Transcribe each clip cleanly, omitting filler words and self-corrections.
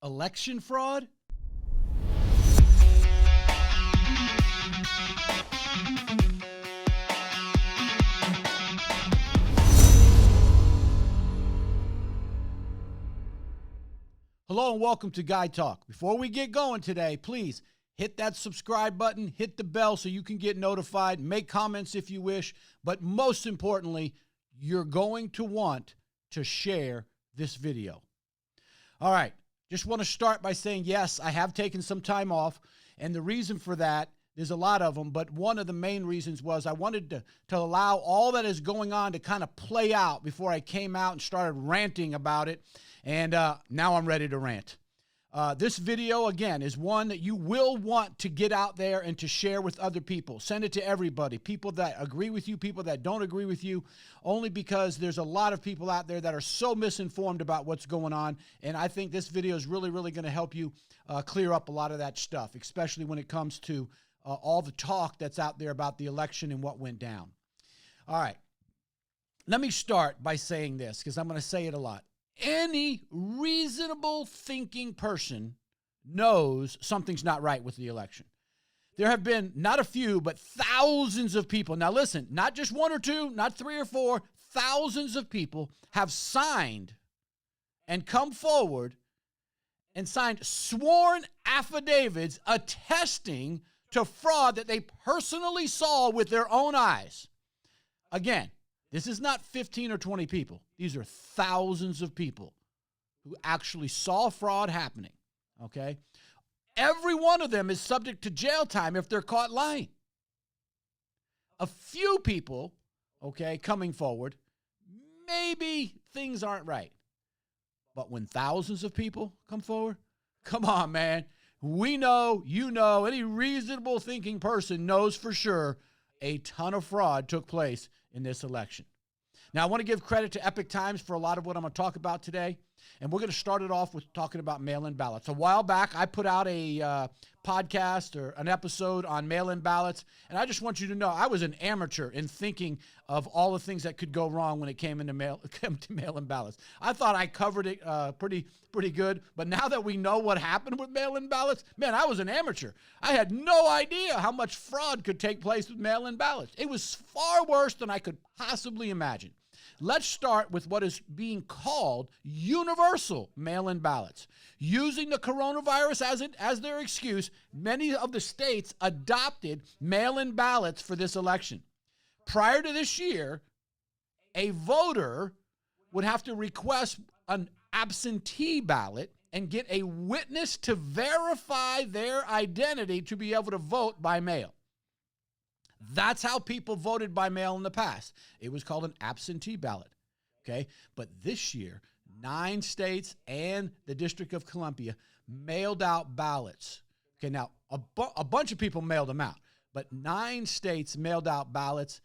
Election fraud? Hello and welcome to Guy Talk. Before we get going today, please hit that subscribe button, hit the bell so you can get notified, make comments if you wish, but most importantly, you're going to want to share this video. All right, just want to start by saying, yes, I have taken some time off, and the reason for that, there's a lot of them, but one of the main reasons was I wanted to allow all that is going on to kind of play out before I came out and started ranting about it, and now I'm ready to rant. This video, again, is one that you will want to get out there and to share with other people. Send it to everybody, people that agree with you, people that don't agree with you, only because there's a lot of people out there that are so misinformed about what's going on, and I think this video is really, really going to help you clear up a lot of that stuff, especially when it comes to all the talk that's out there about the election and what went down. All right, let me start by saying this, because I'm going to say it a lot. Any reasonable thinking person knows something's not right with the election. There have been not a few, but thousands of people. Now listen, not just one or two, not three or four, thousands of people have signed and come forward and signed sworn affidavits attesting to fraud that they personally saw with their own eyes. Again, this is not 15 or 20 people. These are thousands of people who actually saw fraud happening, okay? Every one of them is subject to jail time if they're caught lying. A few people, okay, coming forward, maybe things aren't right. But when thousands of people come forward, come on, man. We know, you know, any reasonable thinking person knows for sure a ton of fraud took place in this election. Now, I want to give credit to Epic Times for a lot of what I'm going to talk about today, and we're going to start it off with talking about mail-in ballots. A while back, I put out a podcast or an episode on mail-in ballots, and I just want you to know I was an amateur in thinking of all the things that could go wrong when it came to mail-in ballots. I thought I covered it pretty good, but now that we know what happened with mail-in ballots, man, I was an amateur. I had no idea how much fraud could take place with mail-in ballots. It was far worse than I could possibly imagine. Let's start with what is being called universal mail-in ballots. Using the coronavirus as their excuse, many of the states adopted mail-in ballots for this election. Prior to this year, a voter would have to request an absentee ballot and get a witness to verify their identity to be able to vote by mail. That's how people voted by mail in the past. It was called an absentee ballot, okay? But this year, 9 states and the District of Columbia mailed out ballots. Okay, now, a bunch of people mailed them out, but 9 states mailed out ballots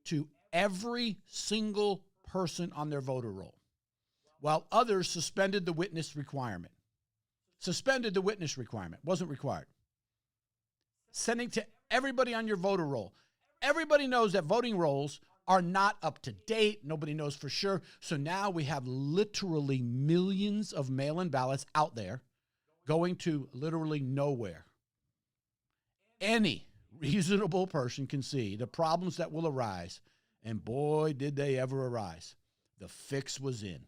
to every single person on their voter roll, while others suspended the witness requirement. Wasn't required. Sending to everybody on your voter roll. Everybody knows that voting rolls are not up to date. Nobody knows for sure. So now we have literally millions of mail-in ballots out there going to literally nowhere. Any reasonable person can see the problems that will arise, and boy, did they ever arise. The fix was in,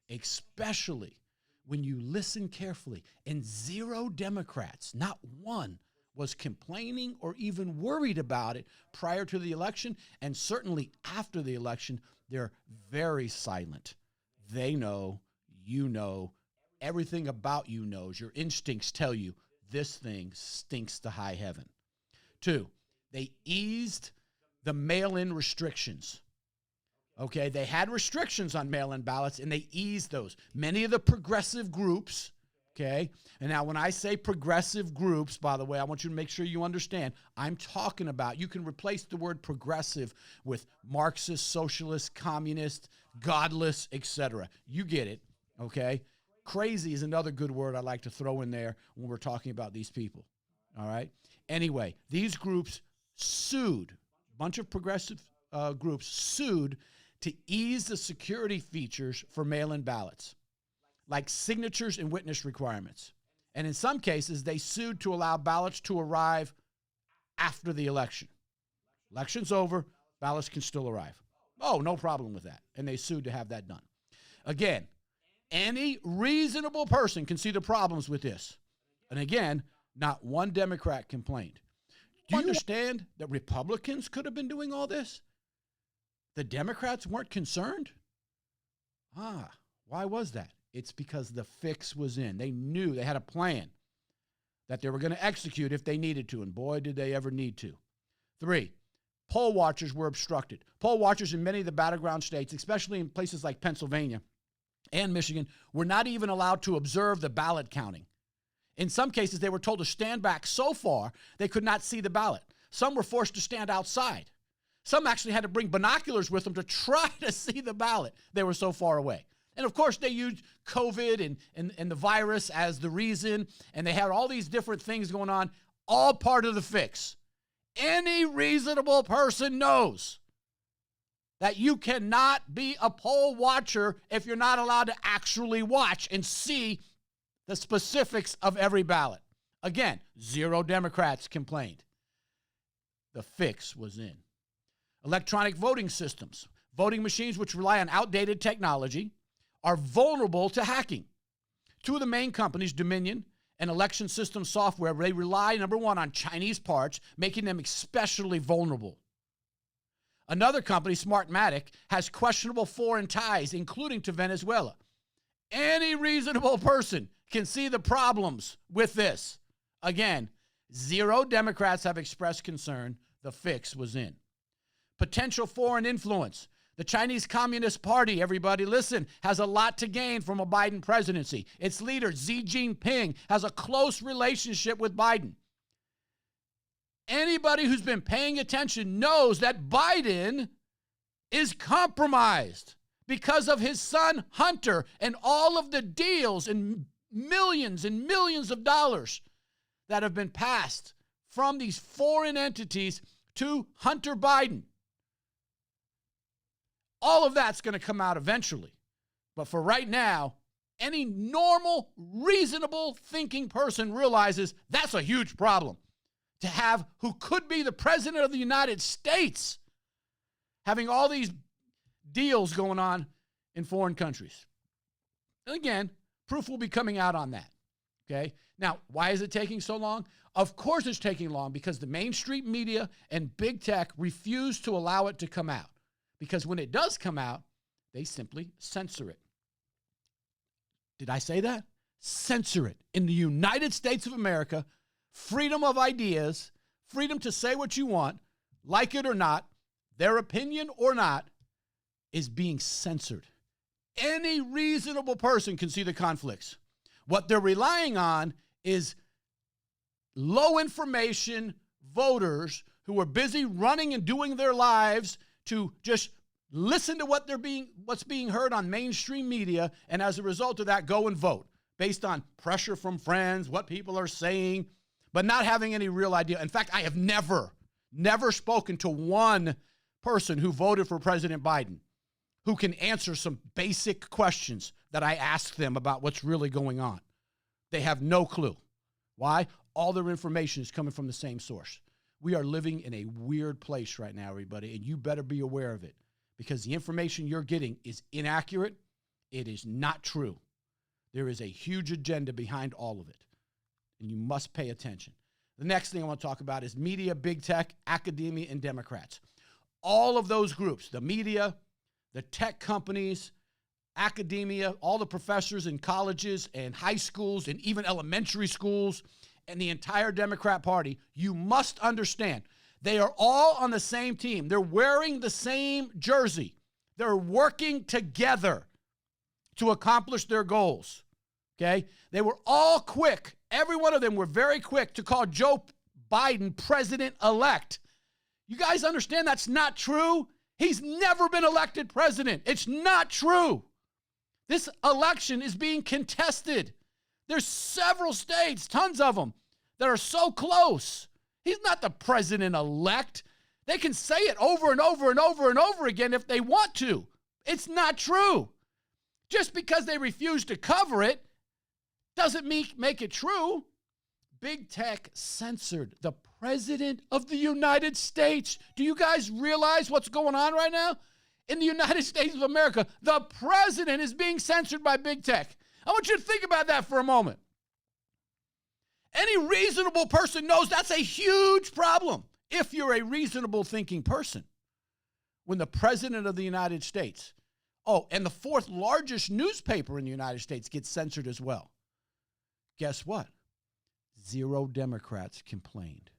especially when you listen carefully, and 0 Democrats, not one, was complaining or even worried about it prior to the election, and certainly after the election, they're very silent. They know, you know, everything about you knows. Your instincts tell you this thing stinks to high heaven. 2, they eased the mail-in restrictions. Okay, they had restrictions on mail-in ballots, and they eased those. Many of the progressive groups, okay, and now when I say progressive groups, by the way, I want you to make sure you understand, I'm talking about, you can replace the word progressive with Marxist, socialist, communist, godless, etc. You get it, okay? Crazy is another good word I like to throw in there when we're talking about these people, all right? Anyway, these groups sued, a bunch of progressive groups sued to ease the security features for mail-in ballots. like signatures and witness requirements. And in some cases, they sued to allow ballots to arrive after the election. Election's over, ballots can still arrive. Oh, no problem with that. And they sued to have that done. Again, any reasonable person can see the problems with this. And again, not one Democrat complained. Do you understand that Republicans could have been doing all this? The Democrats weren't concerned? Why was that? It's because the fix was in. They knew, they had a plan that they were going to execute if they needed to, and boy, did they ever need to. 3, poll watchers were obstructed. Poll watchers in many of the battleground states, especially in places like Pennsylvania and Michigan, were not even allowed to observe the ballot counting. In some cases, they were told to stand back so far they could not see the ballot. Some were forced to stand outside. Some actually had to bring binoculars with them to try to see the ballot. They were so far away. And of course, they used COVID and the virus as the reason, and they had all these different things going on, all part of the fix. Any reasonable person knows that you cannot be a poll watcher if you're not allowed to actually watch and see the specifics of every ballot. Again, 0 Democrats complained. The fix was in. Electronic voting systems, voting machines which rely on outdated technology, are vulnerable to hacking. 2 of the main companies, Dominion and Election System Software, they rely, number 1, on Chinese parts, making them especially vulnerable. Another company, Smartmatic, has questionable foreign ties, including to Venezuela. Any reasonable person can see the problems with this. Again, 0 Democrats have expressed concern. The fix was in. Potential foreign influence. The Chinese Communist Party, everybody listen, has a lot to gain from a Biden presidency. Its leader, Xi Jinping, has a close relationship with Biden. Anybody who's been paying attention knows that Biden is compromised because of his son, Hunter, and all of the deals and millions of dollars that have been passed from these foreign entities to Hunter Biden. All of that's going to come out eventually. But for right now, any normal, reasonable thinking person realizes that's a huge problem. To have who could be the president of the United States having all these deals going on in foreign countries. And again, proof will be coming out on that. Okay? Now, why is it taking so long? Of course it's taking long because the mainstream media and big tech refuse to allow it to come out. Because when it does come out, they simply censor it. Did I say that? Censor it. In the United States of America, freedom of ideas, freedom to say what you want, like it or not, their opinion or not, is being censored. Any reasonable person can see the conflicts. What they're relying on is low information voters who are busy running and doing their lives to just listen to what's being heard on mainstream media, and as a result of that, go and vote based on pressure from friends, what people are saying, but not having any real idea. In fact, I have never spoken to one person who voted for President Biden who can answer some basic questions that I asked them about what's really going on. They have no clue. Why? All their information is coming from the same source. We are living in a weird place right now, everybody, and you better be aware of it because the information you're getting is inaccurate. It is not true. There is a huge agenda behind all of it, and you must pay attention. The next thing I want to talk about is media, big tech, academia, and Democrats. All of those groups, the media, the tech companies, academia, all the professors in colleges and high schools and even elementary schools, and the entire Democrat Party, you must understand, they are all on the same team. They're wearing the same jersey. They're working together to accomplish their goals, okay? They were all quick. Every one of them were very quick to call Joe Biden president-elect. You guys understand that's not true? He's never been elected president. It's not true. This election is being contested. There's several states, tons of them, that are so close. He's not the president-elect. They can say it over and over and over and over again if they want to. It's not true. Just because they refuse to cover it doesn't make it true. Big tech censored the president of the United States. Do you guys realize what's going on right now? In the United States of America, the president is being censored by big tech. I want you to think about that for a moment. Any reasonable person knows that's a huge problem if you're a reasonable thinking person. When the president of the United States, and the fourth largest newspaper in the United States gets censored as well. Guess what? 0 Democrats complained.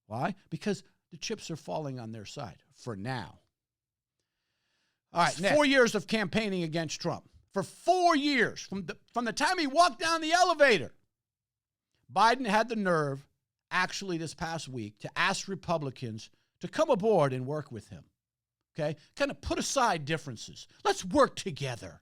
Why? Because the chips are falling on their side for now. All right, 4 years of campaigning against Trump. For 4 years, from the time he walked down the elevator, Biden had the nerve, actually this past week, to ask Republicans to come aboard and work with him. Okay? Kind of put aside differences. Let's work together.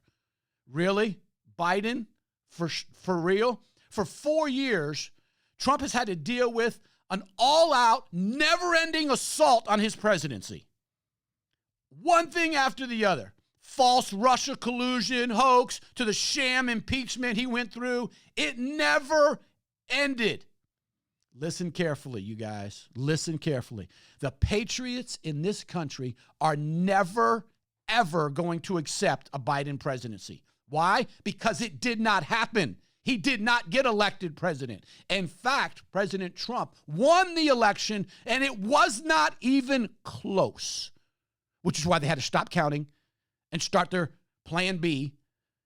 Really? Biden? For real? For 4 years, Trump has had to deal with an all-out, never-ending assault on his presidency. One thing after the other. False Russia collusion hoax to the sham impeachment he went through. It never ended. Listen carefully, you guys. Listen carefully. The patriots in this country are never, ever going to accept a Biden presidency. Why? Because it did not happen. He did not get elected president. In fact, President Trump won the election, and it was not even close, which is why they had to stop counting and start their plan B,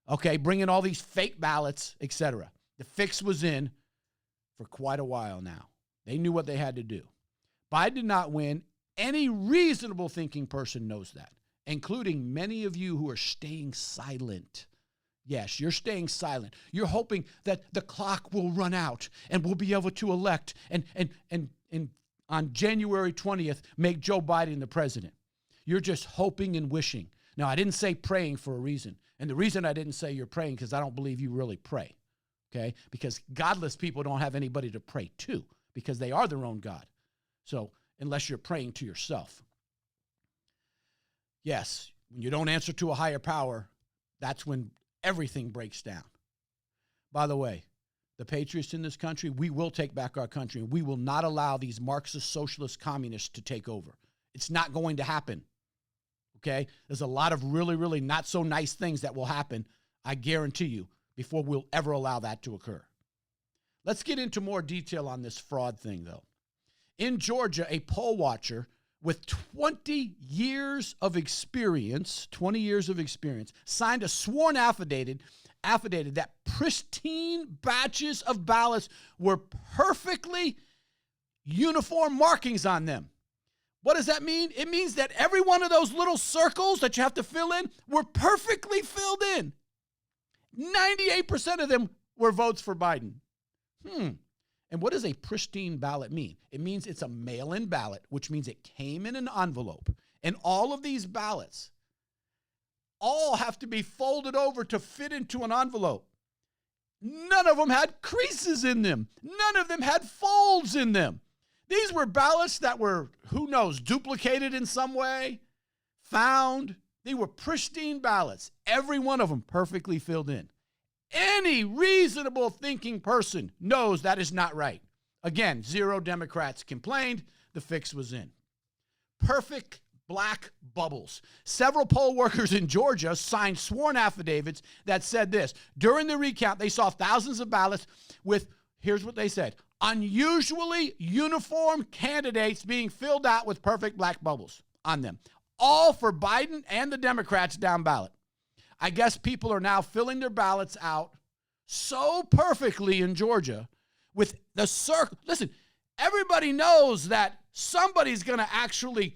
okay, bring in all these fake ballots, etc. The fix was in for quite a while now. They knew what they had to do. Biden did not win. Any reasonable thinking person knows that, including many of you who are staying silent. Yes, you're staying silent. You're hoping that the clock will run out and we'll be able to elect and on January 20th, make Joe Biden the president. You're just hoping and wishing. Now, I didn't say praying for a reason. And the reason I didn't say you're praying because I don't believe you really pray. Okay? Because godless people don't have anybody to pray to because they are their own God. So, unless you're praying to yourself. Yes, when you don't answer to a higher power, that's when everything breaks down. By the way, the patriots in this country, we will take back our country, and we will not allow these Marxist, socialist, communists to take over. It's not going to happen. Okay? There's a lot of really, really not so nice things that will happen, I guarantee you, before we'll ever allow that to occur. Let's get into more detail on this fraud thing, though. In Georgia, a poll watcher with 20 years of experience, signed a sworn affidavit that pristine batches of ballots were perfectly uniform markings on them. What does that mean? It means that every one of those little circles that you have to fill in were perfectly filled in. 98% of them were votes for Biden. And what does a pristine ballot mean? It means it's a mail-in ballot, which means it came in an envelope. And all of these ballots all have to be folded over to fit into an envelope. None of them had creases in them. None of them had folds in them. These were ballots that were, who knows, duplicated in some way, found. They were pristine ballots, every one of them perfectly filled in. Any reasonable thinking person knows that is not right. Again, 0 Democrats complained. The fix was in. Perfect black bubbles. Several poll workers in Georgia signed sworn affidavits that said this. During the recount, they saw thousands of ballots with, here's what they said, unusually uniform candidates being filled out with perfect black bubbles on them. All for Biden and the Democrats down ballot. I guess people are now filling their ballots out so perfectly in Georgia with the circle. Listen, everybody knows that somebody's going to actually,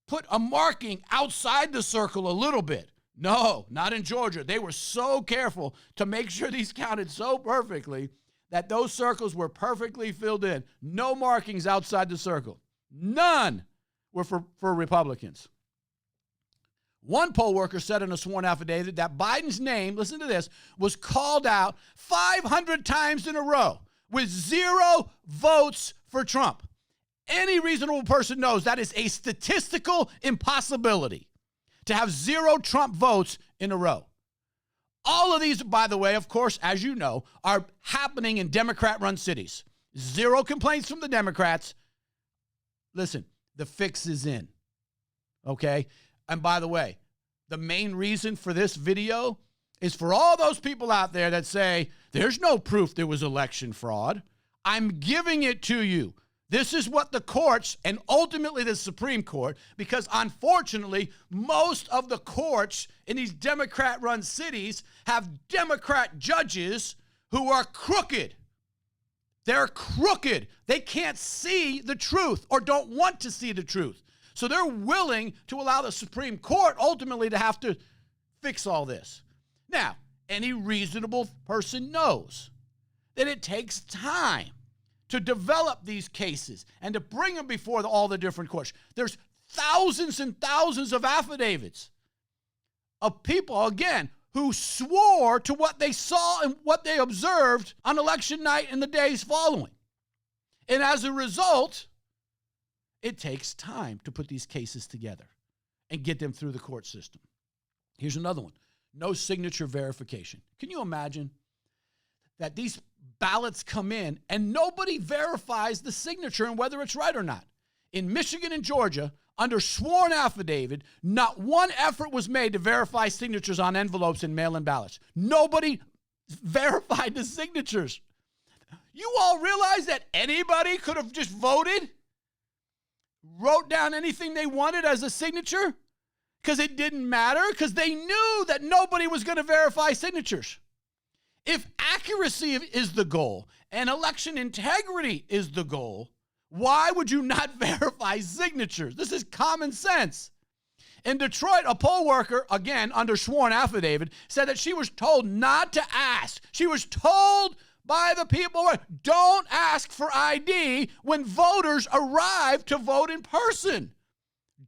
put a marking outside the circle a little bit. No, not in Georgia. They were so careful to make sure these counted so perfectly that those circles were perfectly filled in. No markings outside the circle. None were for Republicans. One poll worker said in a sworn affidavit that Biden's name, listen to this, was called out 500 times in a row with 0 votes for Trump. Any reasonable person knows that is a statistical impossibility to have 0 Trump votes in a row. All of these, by the way, of course, as you know, are happening in Democrat-run cities. Zero complaints from the Democrats. Listen, the fix is in, okay? And by the way, the main reason for this video is for all those people out there that say, there's no proof there was election fraud. I'm giving it to you. This is what the courts and ultimately the Supreme Court, because unfortunately, most of the courts in these Democrat-run cities have Democrat judges who are crooked. They're crooked. They can't see the truth or don't want to see the truth. So they're willing to allow the Supreme Court ultimately to have to fix all this. Now, any reasonable person knows that it takes time to develop these cases and to bring them before all the different courts. There's thousands and thousands of affidavits of people, again, who swore to what they saw and what they observed on election night and the days following. And as a result, it takes time to put these cases together and get them through the court system. Here's another one. No signature verification. Can you imagine that these ballots come in and nobody verifies the signature and whether it's right or not? In Michigan and Georgia, under sworn affidavit, not one effort was made to verify signatures on envelopes and mail-in ballots. Nobody verified the signatures. You all realize that anybody could have just voted, wrote down anything they wanted as a signature? Because it didn't matter, because they knew that nobody was going to verify signatures. If accuracy is the goal and election integrity is the goal, why would you not verify signatures? This is common sense. In Detroit, a poll worker, again, under sworn affidavit, said that she was told not to ask. She was told by the people, don't ask for ID when voters arrive to vote in person.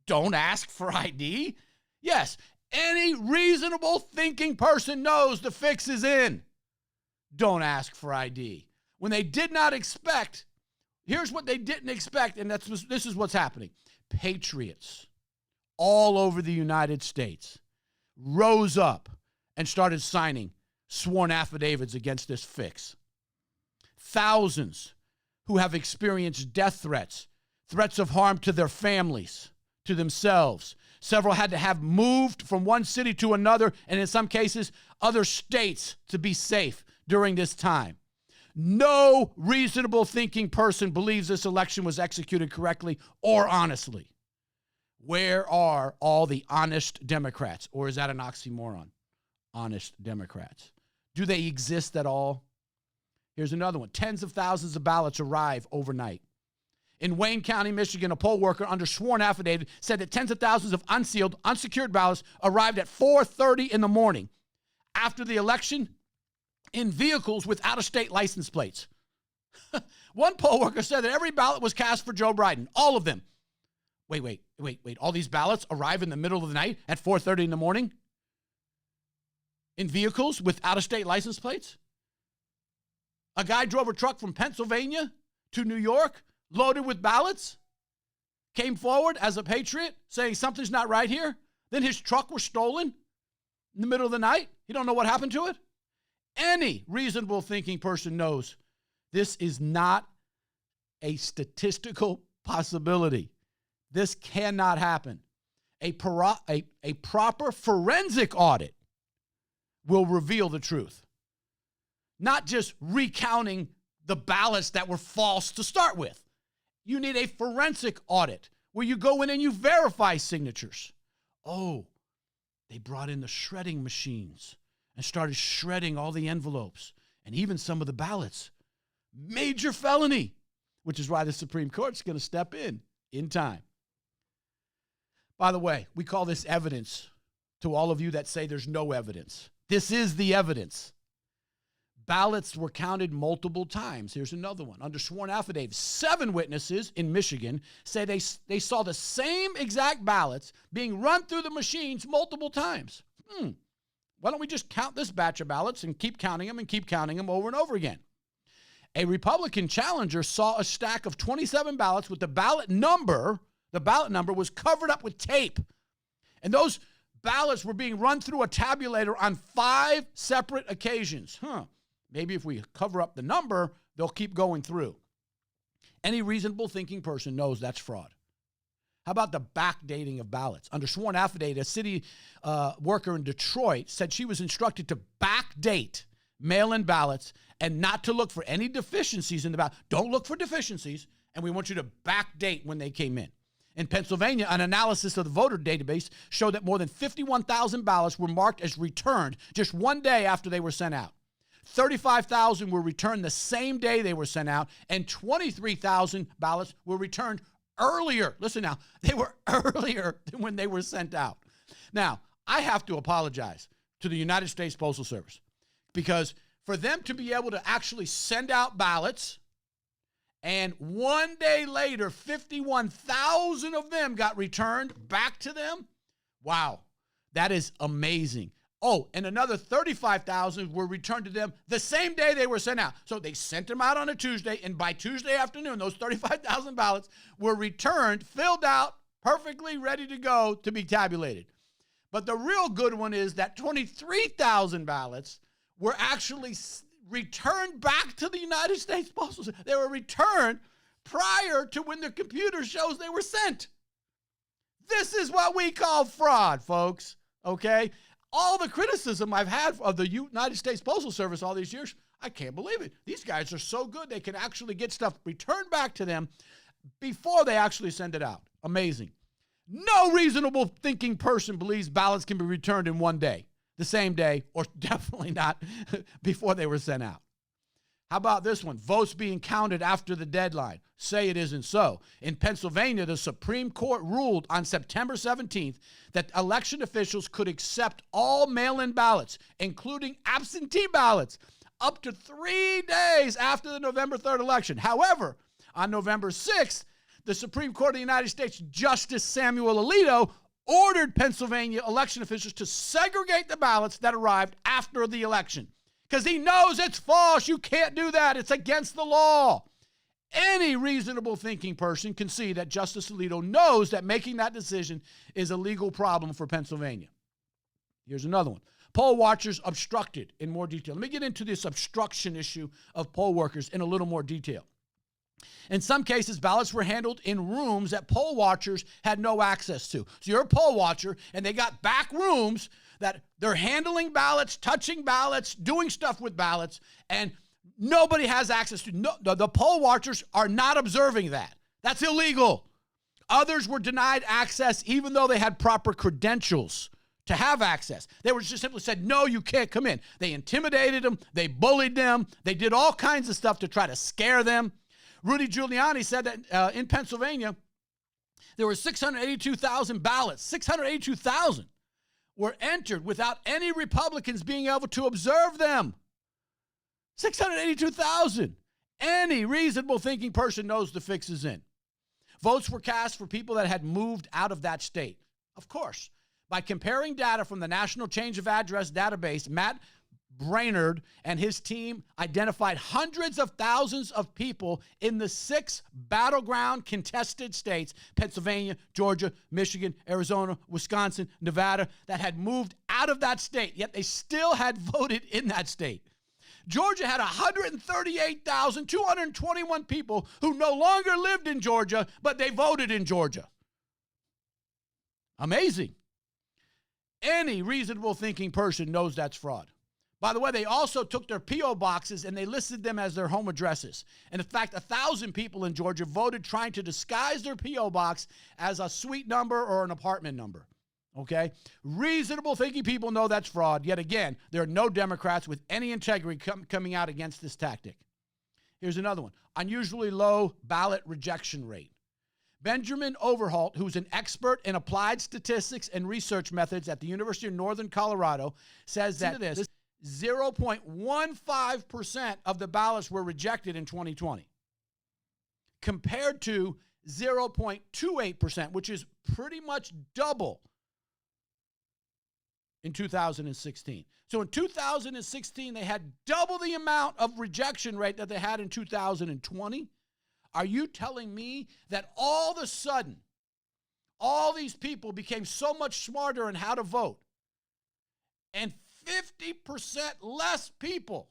Don't ask for ID? Yes, any reasonable thinking person knows the fix is in. Don't ask for ID. When they did not expect, here's what they didn't expect, and this is what's happening. Patriots all over the United States rose up and started signing sworn affidavits against this fix. Thousands who have experienced death threats, threats of harm to their families, to themselves. Several had to have moved from one city to another, and in some cases, other states to be safe during this time. No reasonable thinking person believes this election was executed correctly or honestly. Where are all the honest Democrats? Or is that an oxymoron? Honest Democrats. Do they exist at all? Here's another one. Tens of thousands of ballots arrive overnight. In Wayne County, Michigan, a poll worker under sworn affidavit said that tens of thousands of unsealed, unsecured ballots arrived at 4:30 in the morning after the election in vehicles with out-of-state license plates. One poll worker said that every ballot was cast for Joe Biden, all of them. Wait. All these ballots arrive in the middle of the night at 4:30 in the morning in vehicles with out-of-state license plates? A guy drove a truck from Pennsylvania to New York loaded with ballots, came forward as a patriot saying something's not right here. Then his truck was stolen in the middle of the night. He don't know what happened to it. Any reasonable thinking person knows this is not a statistical possibility. This cannot happen. A proper forensic audit will reveal the truth. Not just recounting the ballots that were false to start with. You need a forensic audit where you go in and you verify signatures. Oh, they brought in the shredding machines and started shredding all the envelopes and even some of the ballots. Major felony, which is why the Supreme Court's going to step in time. By the way, we call this evidence to all of you that say there's no evidence. This is the evidence. Ballots were counted multiple times. Here's another one. Under sworn affidavit, 7 witnesses in Michigan say they saw the same exact ballots being run through the machines multiple times. Why don't we just count this batch of ballots and keep counting them over and over again? A Republican challenger saw a stack of 27 ballots with the ballot number was covered up with tape. And those ballots were being run through a tabulator on 5 separate occasions. Maybe if we cover up the number, they'll keep going through. Any reasonable thinking person knows that's fraud. How about the backdating of ballots? Under sworn affidavit, a city worker in Detroit said she was instructed to backdate mail-in ballots and not to look for any deficiencies in the ballot. Don't look for deficiencies, and we want you to backdate when they came in. In Pennsylvania, an analysis of the voter database showed that more than 51,000 ballots were marked as returned just one day after they were sent out. 35,000 were returned the same day they were sent out, and 23,000 ballots were returned earlier. Listen now, they were earlier than when they were sent out. Now, I have to apologize to the United States Postal Service because for them to be able to actually send out ballots and one day later, 51,000 of them got returned back to them. Wow, that is amazing. Oh, and another 35,000 were returned to them the same day they were sent out. So they sent them out on a Tuesday, and by Tuesday afternoon, those 35,000 ballots were returned, filled out, perfectly ready to go to be tabulated. But the real good one is that 23,000 ballots were actually returned back to the United States Postal Service. They were returned prior to when the computer shows they were sent. This is what we call fraud, folks, okay? All the criticism I've had of the United States Postal Service all these years, I can't believe it. These guys are so good, they can actually get stuff returned back to them before they actually send it out. Amazing. No reasonable thinking person believes ballots can be returned in one day, the same day, or definitely not before they were sent out. How about this one? Votes being counted after the deadline. Say it isn't so. In Pennsylvania, the Supreme Court ruled on September 17th that election officials could accept all mail-in ballots, including absentee ballots, up to 3 days after the November 3rd election. However, on November 6th, the Supreme Court of the United States Justice Samuel Alito ordered Pennsylvania election officials to segregate the ballots that arrived after the election. Because he knows it's false. You can't do that. It's against the law. Any reasonable thinking person can see that Justice Alito knows that making that decision is a legal problem for Pennsylvania. Here's another one. Poll watchers obstructed in more detail. Let me get into this obstruction issue of poll workers in a little more detail. In some cases, ballots were handled in rooms that poll watchers had no access to. So you're a poll watcher, and they got back rooms that they're handling ballots, touching ballots, doing stuff with ballots, and nobody has access to. No, the poll watchers are not observing that. That's illegal. Others were denied access even though they had proper credentials to have access. They were just simply said, no, you can't come in. They intimidated them. They bullied them. They did all kinds of stuff to try to scare them. Rudy Giuliani said that in Pennsylvania, there were 682,000 ballots. 682,000 were entered without any Republicans being able to observe them. 682,000. Any reasonable thinking person knows the fix is in. Votes were cast for people that had moved out of that state. Of course, by comparing data from the National Change of Address database, Matt Brainerd and his team identified hundreds of thousands of people in the 6 battleground contested states, Pennsylvania, Georgia, Michigan, Arizona, Wisconsin, Nevada, that had moved out of that state, yet they still had voted in that state. Georgia had 138,221 people who no longer lived in Georgia, but they voted in Georgia. Amazing. Any reasonable thinking person knows that's fraud. By the way, they also took their P.O. boxes and they listed them as their home addresses. And in fact, 1,000 people in Georgia voted trying to disguise their P.O. box as a suite number or an apartment number. Okay? Reasonable thinking people know that's fraud. Yet again, there are no Democrats with any integrity coming out against this tactic. Here's another one. Unusually low ballot rejection rate. Benjamin Overholt, who's an expert in applied statistics and research methods at the University of Northern Colorado, says that this 0.15% of the ballots were rejected in 2020, compared to 0.28%, which is pretty much double in 2016. So in 2016, they had double the amount of rejection rate that they had in 2020. Are you telling me that all of a sudden, all these people became so much smarter in how to vote. And 50% less people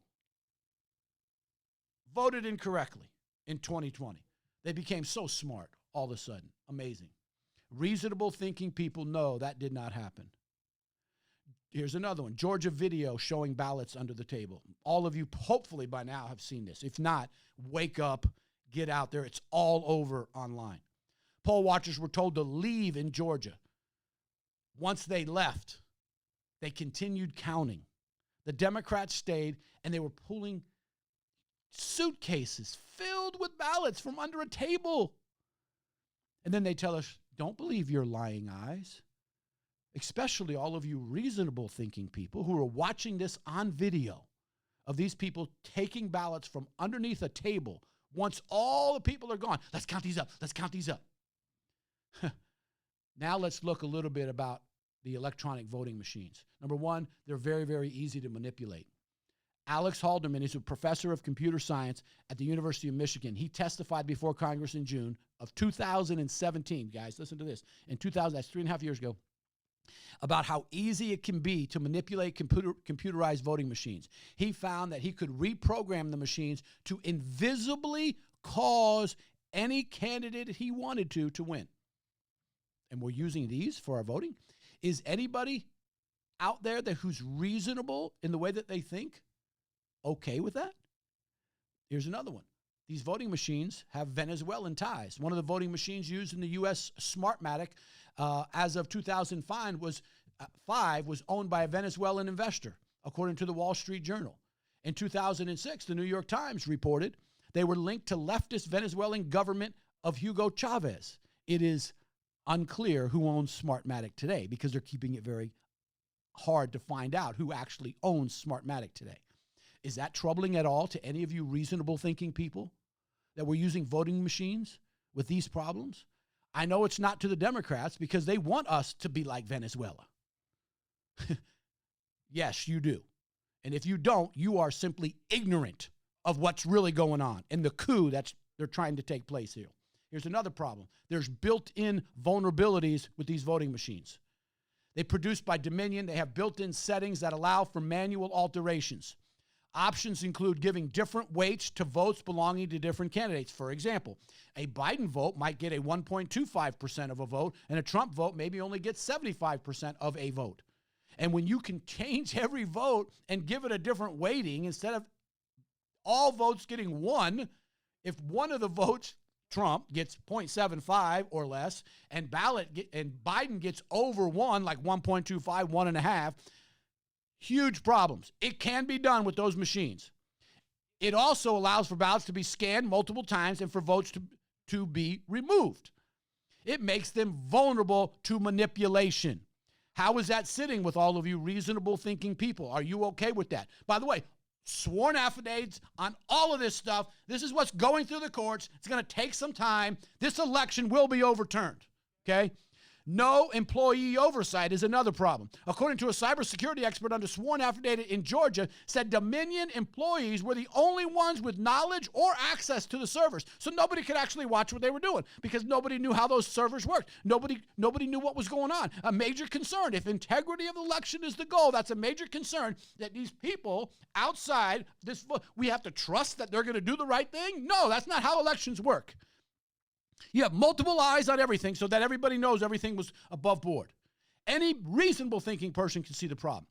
voted incorrectly in 2020. They became so smart all of a sudden. Amazing. Reasonable thinking people know that did not happen. Here's another one. Georgia video showing ballots under the table. All of you hopefully by now have seen this. If not, wake up, get out there. It's all over online. Poll watchers were told to leave in Georgia. Once they left, they continued counting. The Democrats stayed, and they were pulling suitcases filled with ballots from under a table. And then they tell us, don't believe your lying eyes. Especially all of you reasonable thinking people who are watching this on video of these people taking ballots from underneath a table once all the people are gone. Let's count these up. Let's count these up. Now let's look a little bit about the electronic voting machines. Number one, they're very, very easy to manipulate. Alex Halderman is a professor of computer science at the University of Michigan. He testified before Congress in June of 2017. Guys, listen to this. In 2000, that's 3.5 years ago, about how easy it can be to manipulate computerized voting machines. He found that he could reprogram the machines to invisibly cause any candidate he wanted to win. And we're using these for our voting. Is anybody out there who's reasonable in the way that they think okay with that? Here's another one. These voting machines have Venezuelan ties. One of the voting machines used in the U.S. Smartmatic as of 2005 was owned by a Venezuelan investor, according to the Wall Street Journal. In 2006, the New York Times reported they were linked to leftist Venezuelan government of Hugo Chavez. It is unclear who owns Smartmatic today because they're keeping it very hard to find out who actually owns Smartmatic today. Is that troubling at all to any of you reasonable thinking people that we're using voting machines with these problems? I know it's not to the Democrats because they want us to be like Venezuela. Yes, you do. And if you don't, you are simply ignorant of what's really going on and the coup that they're trying to take place here. Here's another problem. There's built-in vulnerabilities with these voting machines. They're produced by Dominion. They have built-in settings that allow for manual alterations. Options include giving different weights to votes belonging to different candidates. For example, a Biden vote might get a 1.25% of a vote, and a Trump vote maybe only gets 75% of a vote. And when you can change every vote and give it a different weighting, instead of all votes getting one, if one of the votes, Trump, gets 0.75 or less, and Biden gets over one, like 1.25, 1.5, huge problems. It can be done with those machines. It also allows for ballots to be scanned multiple times and for votes to be removed. It makes them vulnerable to manipulation. How is that sitting with all of you reasonable thinking people? Are you okay with that? By the way, sworn affidavits on all of this stuff. This is what's going through the courts. It's going to take some time. This election will be overturned, okay? No employee oversight is another problem. According to a cybersecurity expert under sworn affidavit in Georgia, said Dominion employees were the only ones with knowledge or access to the servers. So nobody could actually watch what they were doing because nobody knew how those servers worked. Nobody knew what was going on. A major concern. If integrity of the election is the goal, that's a major concern that these people outside this, we have to trust that they're going to do the right thing? No, that's not how elections work. You have multiple eyes on everything so that everybody knows everything was above board. Any reasonable thinking person can see the problem.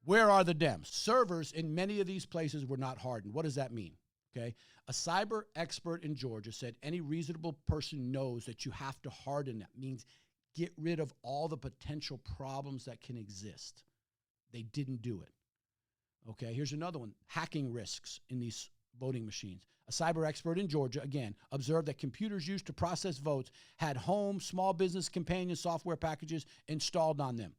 Where are the Dems? Servers in many of these places were not hardened. What does that mean? Okay. A cyber expert in Georgia said any reasonable person knows that you have to harden. That means get rid of all the potential problems that can exist. They didn't do it. Okay. Here's another one. Hacking risks in these voting machines. A cyber expert in Georgia, again, observed that computers used to process votes had home small business companion software packages installed on them.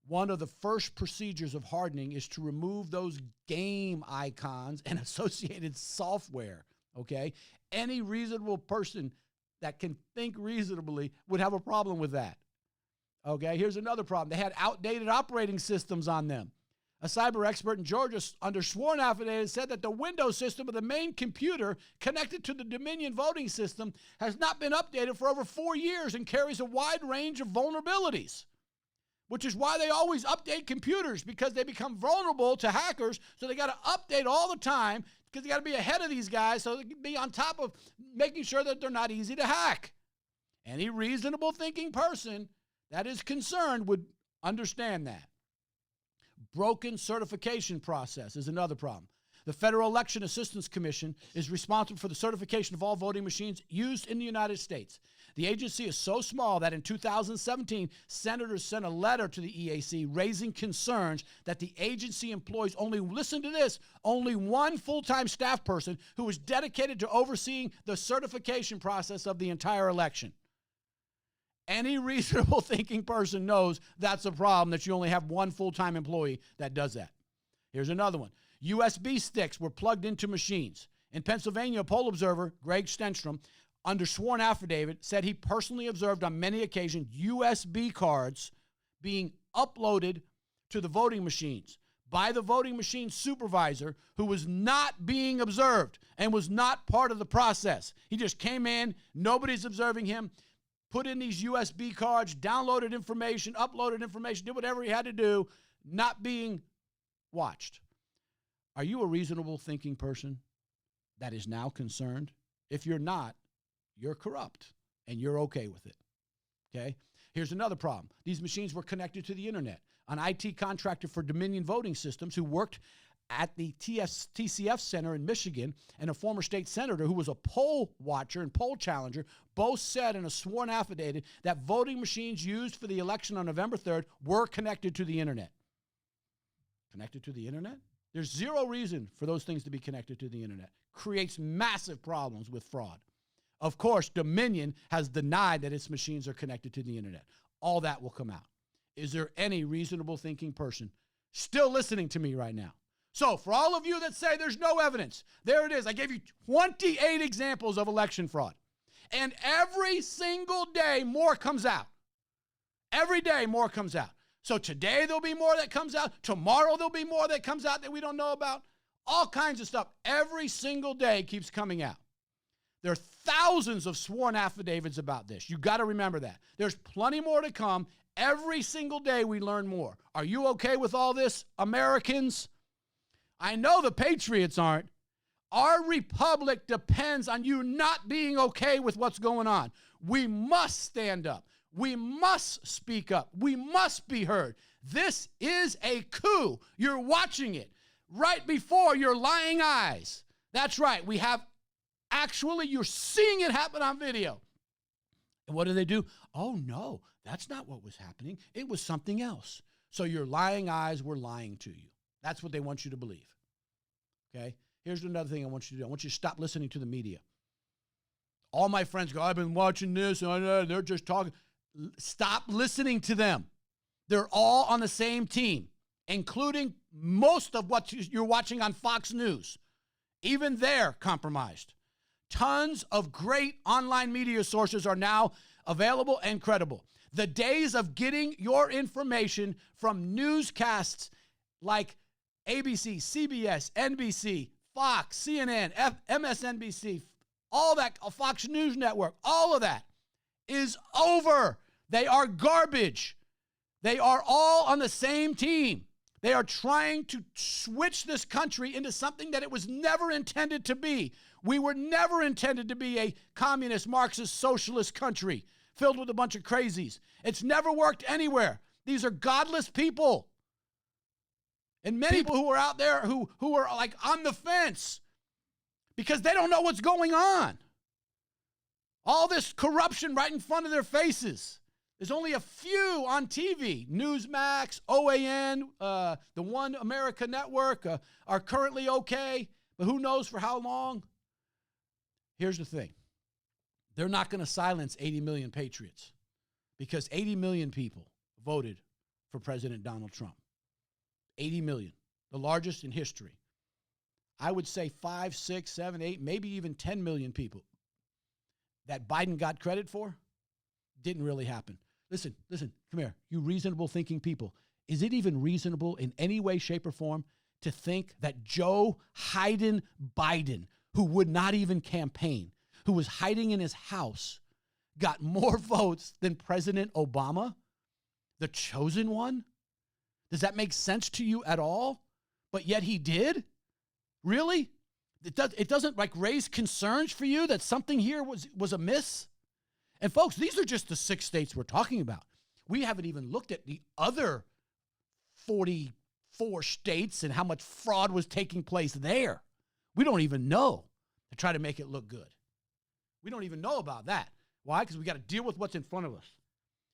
One of the first procedures of hardening is to remove those game icons and associated software, okay? Any reasonable person that can think reasonably would have a problem with that, okay? Here's another problem. They had outdated operating systems on them. A cyber expert in Georgia under sworn affidavit said that the Windows system of the main computer connected to the Dominion voting system has not been updated for over 4 years and carries a wide range of vulnerabilities, which is why they always update computers, because they become vulnerable to hackers. So they got to update all the time because they got to be ahead of these guys so they can be on top of making sure that they're not easy to hack. Any reasonable thinking person that is concerned would understand that. Broken certification process is another problem. The Federal Election Assistance Commission is responsible for the certification of all voting machines used in the United States. The agency is so small that in 2017, senators sent a letter to the EAC raising concerns that the agency employs only, listen to this, only one full-time staff person who is dedicated to overseeing the certification process of the entire election. Any reasonable thinking person knows that's a problem, that you only have one full-time employee that does that. Here's another one. USB sticks were plugged into machines. In Pennsylvania, a poll observer, Greg Stenstrom, under sworn affidavit, said he personally observed on many occasions USB cards being uploaded to the voting machines by the voting machine supervisor who was not being observed and was not part of the process. He just came in, nobody's observing him, put in these USB cards, downloaded information, uploaded information, did whatever he had to do, not being watched. Are you a reasonable thinking person that is now concerned? If you're not, you're corrupt and you're okay with it. Okay? Here's another problem. These machines were connected to the internet. An IT contractor for Dominion Voting Systems who worked at the TCF Center in Michigan and a former state senator who was a poll watcher and poll challenger both said in a sworn affidavit that voting machines used for the election on November 3rd were connected to the internet. Connected to the internet? There's zero reason for those things to be connected to the internet. Creates massive problems with fraud. Of course, Dominion has denied that its machines are connected to the internet. All that will come out. Is there any reasonable thinking person still listening to me right now? So for all of you that say there's no evidence, there it is. I gave you 28 examples of election fraud. And every single day more comes out. Every day more comes out. So today there'll be more that comes out. Tomorrow there'll be more that comes out that we don't know about. All kinds of stuff. Every single day keeps coming out. There are thousands of sworn affidavits about this. You got to remember that. There's plenty more to come. Every single day we learn more. Are you okay with all this, Americans? I know the patriots aren't. Our republic depends on you not being okay with what's going on. We must stand up. We must speak up. We must be heard. This is a coup. You're watching it right before your lying eyes. That's right. We have actually, you're seeing it happen on video. And what do? Oh, no, that's not what was happening. It was something else. So your lying eyes were lying to you. That's what they want you to believe. Okay? Here's another thing I want you to do. I want you to stop listening to the media. All my friends go, I've been watching this, and they're just talking. Stop listening to them. They're all on the same team, including most of what you're watching on Fox News. Even they're compromised. Tons of great online media sources are now available and credible. The days of getting your information from newscasts like ABC, CBS, NBC, Fox, CNN, MSNBC, all that, Fox News Network, all of that is over. They are garbage. They are all on the same team. They are trying to switch this country into something that it was never intended to be. We were never intended to be a communist, Marxist, socialist country filled with a bunch of crazies. It's never worked anywhere. These are godless people. And many people who are out there who are like on the fence because they don't know what's going on. All this corruption right in front of their faces. There's only a few on TV. Newsmax, OAN, the One America Network are currently okay, but who knows for how long? Here's the thing. They're not going to silence 80 million patriots because 80 million people voted for President Donald Trump. 80 million, the largest in history. I would say 5, 6, 7, 8, maybe even 10 million people that Biden got credit for didn't really happen. Listen, come here. You reasonable thinking people. is it even reasonable in any way, shape, or form to think that Joe Biden, who would not even campaign, who was hiding in his house, got more votes than President Obama, the chosen one? Does that make sense to you at all? But yet he did? Really? It doesn't like raise concerns for you that something here was amiss? And folks, these are just the 6 states we're talking about. We haven't even looked at the other 44 states and how much fraud was taking place there. We don't even know, to try to make it look good. We don't even know about that. Why? Because we got to deal with what's in front of us,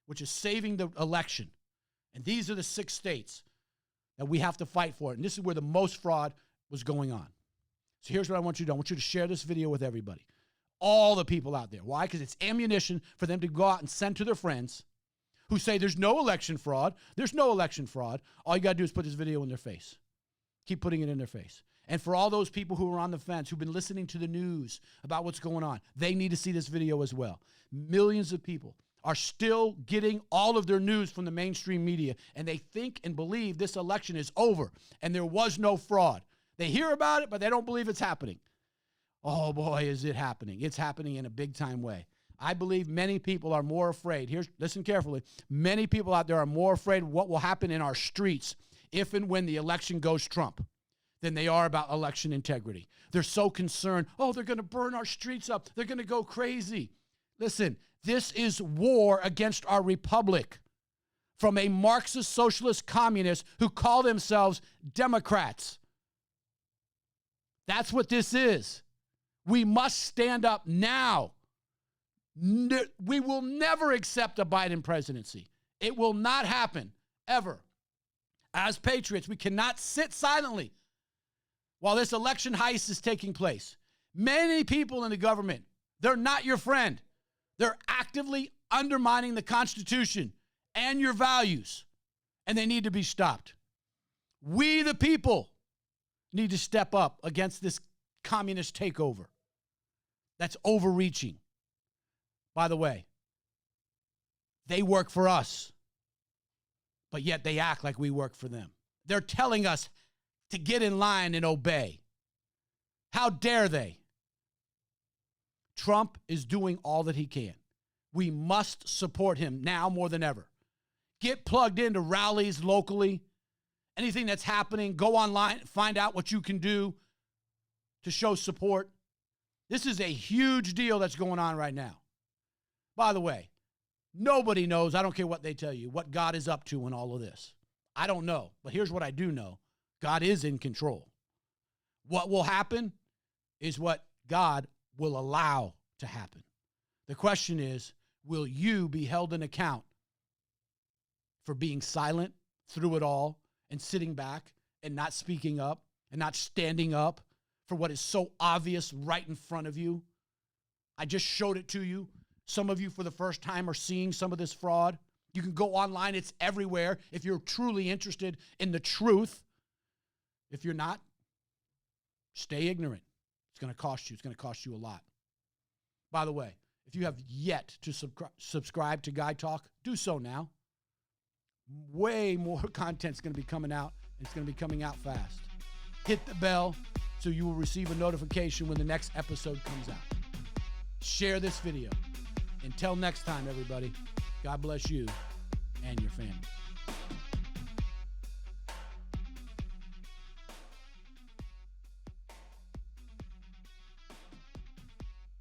which is saving the election. And these are the 6 states that we have to fight for. And this is where the most fraud was going on. So here's what I want you to do. I want you to share this video with everybody. All the people out there. Why? Because it's ammunition for them to go out and send to their friends who say there's no election fraud. There's no election fraud. All you got to do is put this video in their face. Keep putting it in their face. And for all those people who are on the fence, who've been listening to the news about what's going on, they need to see this video as well. Millions of people are still getting all of their news from the mainstream media, and they think and believe this election is over and there was no fraud. They hear about it, but they don't believe it's happening. Oh boy, is it happening. It's happening in a big time way. I believe many people are more afraid. Listen carefully. Many people out there are more afraid of what will happen in our streets if and when the election goes Trump than they are about election integrity. They're so concerned, oh, they're going to burn our streets up. They're going to go crazy. Listen, this is war against our republic from a Marxist, socialist, communist who call themselves Democrats. That's what this is. We must stand up now. We will never accept a Biden presidency. It will not happen, ever. As patriots, we cannot sit silently while this election heist is taking place. Many people in the government, they're not your friend. They're actively undermining the Constitution and your values, and they need to be stopped. We, the people, need to step up against this communist takeover that's overreaching. By the way, they work for us, but yet they act like we work for them. They're telling us to get in line and obey. How dare they? Trump is doing all that he can. We must support him now more than ever. Get plugged into rallies locally. Anything that's happening, go online, find out what you can do to show support. This is a huge deal that's going on right now. By the way, nobody knows, I don't care what they tell you, what God is up to in all of this. I don't know, but here's what I do know. God is in control. What will happen is what God will allow to happen. The question is, will you be held in account for being silent through it all and sitting back and not speaking up and not standing up for what is so obvious right in front of you? I just showed it to you. Some of you for the first time are seeing some of this fraud. You can go online. It's everywhere if you're truly interested in the truth. If you're not, stay ignorant. It's going to cost you. It's going to cost you a lot. By the way, if you have yet to subscribe to Guy Talk, do so now. Way more content's going to be coming out. It's going to be coming out fast. Hit the bell so you will receive a notification when the next episode comes out. Share this video. Until next time, everybody, God bless you and your family.